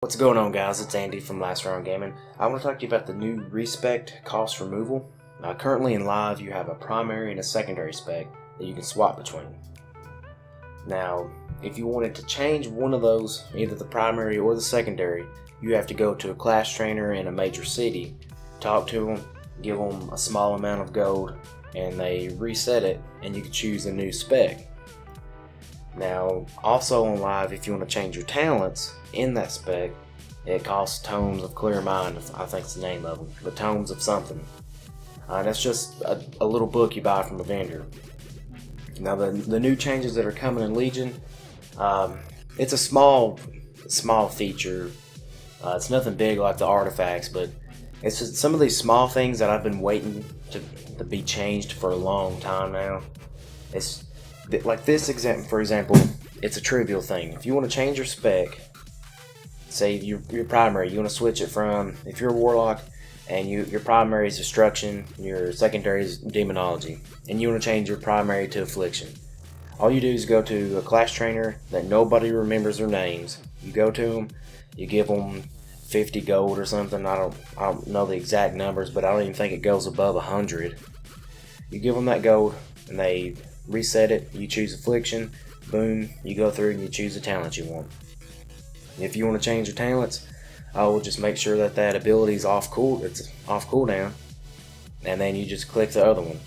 What's going on, guys? It's Andy from Last Round Gaming. I want to talk to you about the new Respec cost removal. Currently in live, you have a primary and a secondary spec that you can swap between. Now, if you wanted to change one of those, either the primary or the secondary, you have to go to a class trainer in a major city, talk to them, give them a small amount of gold, and they reset it, and you can choose a new spec. Now, also on live, if you want to change your talents in that spec, it costs Tomes of Clear Mind, I think it's the name of them, but Tomes of something. That's just a little book you buy from a vendor. Now, the new changes that are coming in Legion, it's a small feature. It's nothing big like the artifacts, but it's just some of these small things that I've been waiting to be changed for a long time now. It's like this example, for example, it's a trivial thing. If you want to change your spec, say your primary, you want to switch it from, if you're a warlock and your primary is destruction, your secondary is demonology, and you want to change your primary to affliction. All you do is go to a class trainer that nobody remembers their names. You go to them, you give them 50 gold or something. I don't know the exact numbers, but I don't even think it goes above 100. You give them that gold, and they reset it. You choose affliction, boom, you go through and you choose the talent you want. If you want to change your talents, I will just make sure that ability is off cooldown, and then you just click the other one.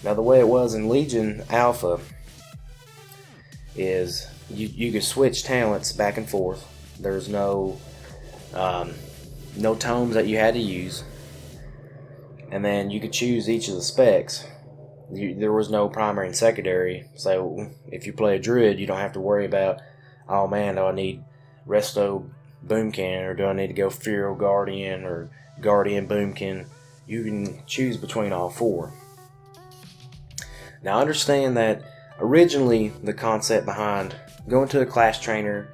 Now, the way it was in Legion Alpha is you could switch talents back and forth. There's no tomes that you had to use, and then you could choose each of the specs. There was no primary and secondary, so if you play a druid, you don't have to worry about, oh man, do I need Resto Boomkin, or do I need to go Feral Guardian or Guardian Boomkin? You can choose between all four. Now, understand that originally the concept behind going to a class trainer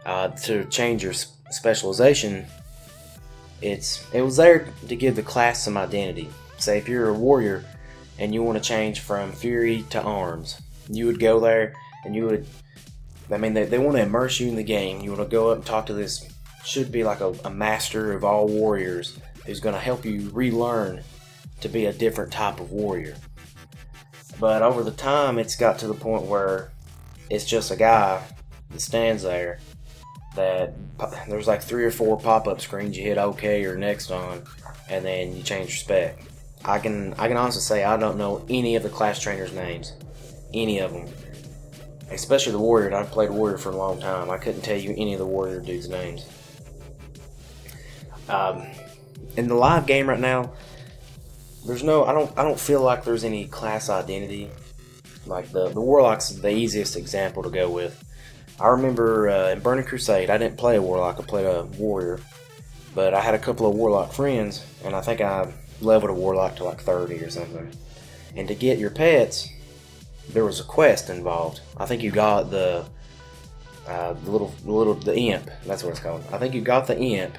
to change your specialization, it was there to give the class some identity. Say if you're a warrior and you want to change from Fury to Arms, you would go there and you would, they want to immerse you in the game. You want to go up and talk to this, should be like a master of all warriors, who's going to help you relearn to be a different type of warrior. But over the time, it's got to the point where it's just a guy that stands there, that there's like 3 or 4 pop-up screens you hit OK or next on, and then you change your spec. I can honestly say I don't know any of the class trainers' names, any of them, especially the warrior. I've played warrior for a long time. I couldn't tell you any of the warrior dudes' names. In the live game right now, there's no. I don't feel like there's any class identity. Like the warlock's the easiest example to go with. I remember in Burning Crusade, I didn't play a warlock. I played a warrior, but I had a couple of warlock friends, and I think I leveled a warlock to like 30 or something. And to get your pets, there was a quest involved. I think you got the imp. That's what it's called. I think you got the imp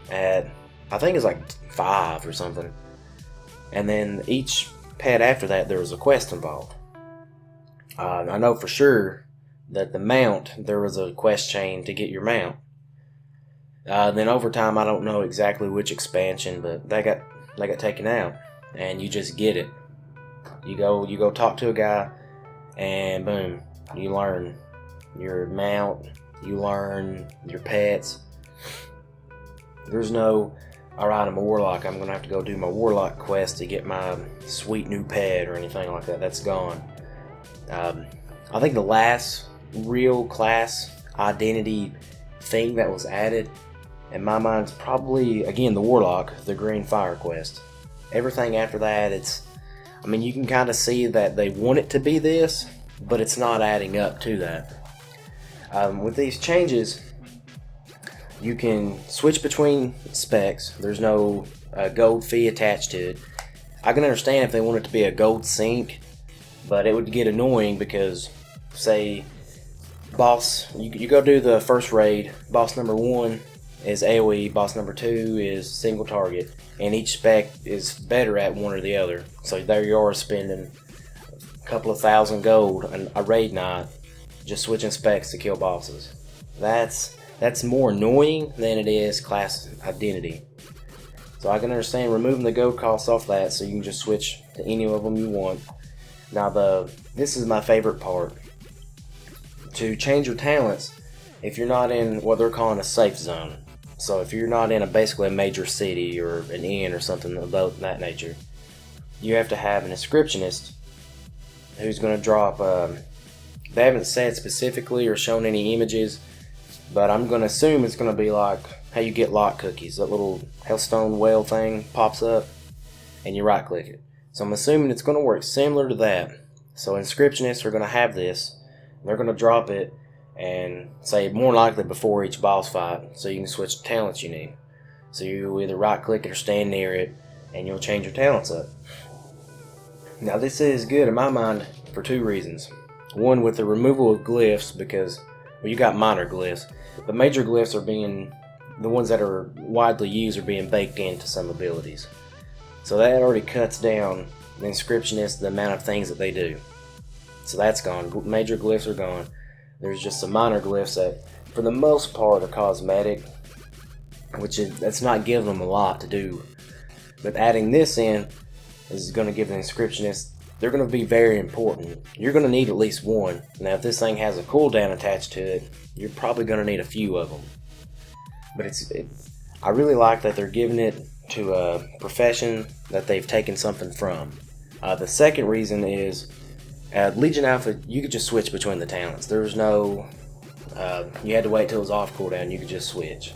at, I think it's like 5 or something. And then each pet after that, there was a quest involved. I know for sure that the mount, there was a quest chain to get your mount. Then over time, I don't know exactly which expansion, but they got taken out, and you just get it. You go talk to a guy, and boom, you learn your mount, you learn your pets. There's no, alright, I'm a warlock, I'm gonna have to go do my warlock quest to get my sweet new pet or anything like that. That's gone. I think the last real class identity thing that was added in my mind is probably, again, the warlock, the green fire quest. Everything after that, you can kind of see that they want it to be this, but it's not adding up to that. With these changes, you can switch between specs. There's no gold fee attached to it. I can understand if they want it to be a gold sync, but it would get annoying because, say, boss, you go do the first raid, boss number 1 is AoE, boss number 2 is single target, and each spec is better at one or the other. So there you are spending a couple of thousand gold on a raid night just switching specs to kill bosses. That's That's more annoying than it is class identity. So I can understand removing the gold cost off that so you can just switch to any of them you want. Now this is my favorite part. To change your talents, if you're not in what they're calling a safe zone. So if you're not in basically a major city or an inn or something of that nature, you have to have an inscriptionist who's going to drop, they haven't said specifically or shown any images, but I'm going to assume it's going to be like how you get lock cookies. That little Hellstone whale thing pops up and you right click it. So I'm assuming it's going to work similar to that. So inscriptionists are going to have this. They're going to drop it and say more likely before each boss fight, so you can switch the talents you need. So you either right click it or stand near it and you'll change your talents up. Now this is good in my mind for two reasons. One, with the removal of glyphs, because well, you got minor glyphs, but major glyphs are being, the ones that are widely used are being baked into some abilities. So that already cuts down the inscriptionist, the amount of things that they do. So that's gone. Major glyphs are gone. There's just some minor glyphs that, for the most part, are cosmetic, that's not giving them a lot to do. But adding this in is going to give the inscriptionist, they're going to be very important. You're going to need at least one. Now, if this thing has a cooldown attached to it, you're probably going to need a few of them. But I really like that they're giving it to a profession that they've taken something from. The second reason is Legion Alpha, you could just switch between the talents. There was no, you had to wait till it was off cooldown, you could just switch.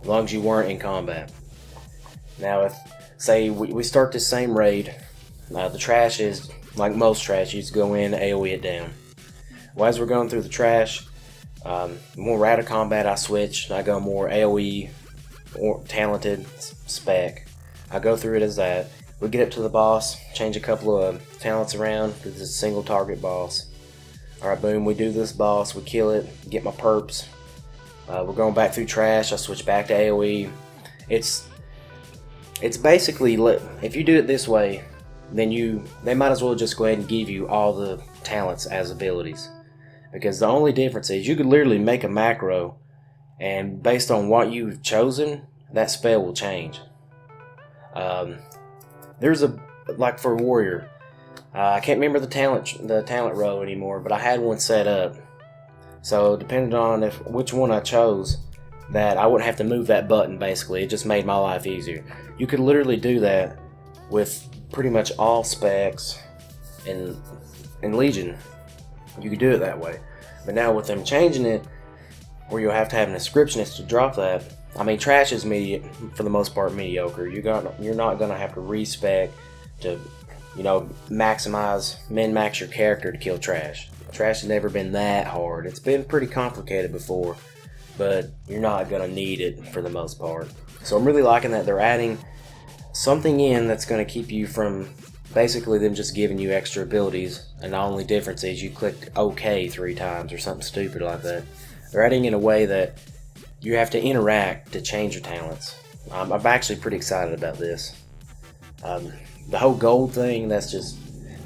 As long as you weren't in combat. Now if, say we start this same raid, the trash is, like most trash, you just go in, AoE it down. Well, as we're going through the trash, more we're out of combat, I switch, and I go more AoE, or talented, spec. I go through it as that. We get up to the boss, change a couple of talents around, because it's a single target boss. Alright, boom, we do this boss, we kill it, get my perps. We're going back through trash, I switch back to AoE. It's basically, if you do it this way, then they might as well just go ahead and give you all the talents as abilities. Because the only difference is you could literally make a macro, and based on what you've chosen, that spell will change. There's like for warrior, I can't remember the talent row anymore, but I had one set up. So depending on which one I chose, that I wouldn't have to move that button. Basically, it just made my life easier. You could literally do that with pretty much all specs in Legion. You could do it that way. But now with them changing it, where you'll have to have an inscriptionist to drop that. I mean, trash is for the most part mediocre. You're not gonna have to respec to, min-max your character to kill trash. Trash has never been that hard. It's been pretty complicated before, but you're not gonna need it for the most part. So I'm really liking that they're adding something in that's gonna keep you from basically them just giving you extra abilities, and the only difference is you clicked OK 3 times or something stupid like that. They're adding in a way that you have to interact to change your talents. I'm actually pretty excited about this. The whole gold thing, that's just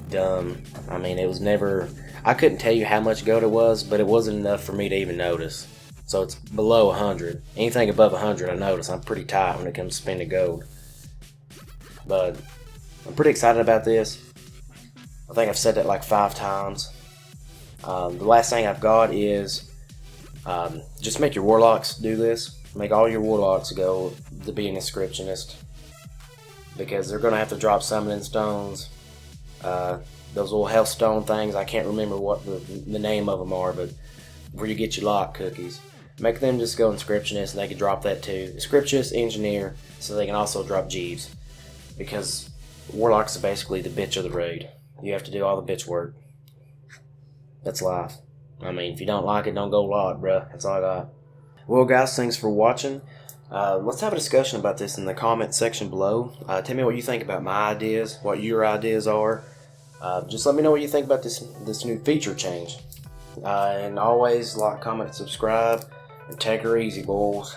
dumb. I mean, it was never, I couldn't tell you how much gold it was, but it wasn't enough for me to even notice. So it's below 100. Anything above 100 I notice. I'm pretty tight when it comes to spending gold. But I'm pretty excited about this. I think I've said that like 5 times. The last thing I've got is just make your warlocks do this. Make all your warlocks go to be an inscriptionist, because they're going to have to drop summoning stones. Those little health stone things, I can't remember what the name of them are, but where you get your lock cookies. Make them just go inscriptionist, and they can drop that too. Inscriptionist, engineer, so they can also drop Jeeves, because warlocks are basically the bitch of the raid. You have to do all the bitch work. That's life. I mean, if you don't like it, don't go lock, bruh. That's all I got. Well, guys, thanks for watching. Let's have a discussion about this in the comment section below. Tell me what you think about my ideas, what your ideas are. Just let me know what you think about this new feature change. And always like, comment, subscribe, and take her easy, boys.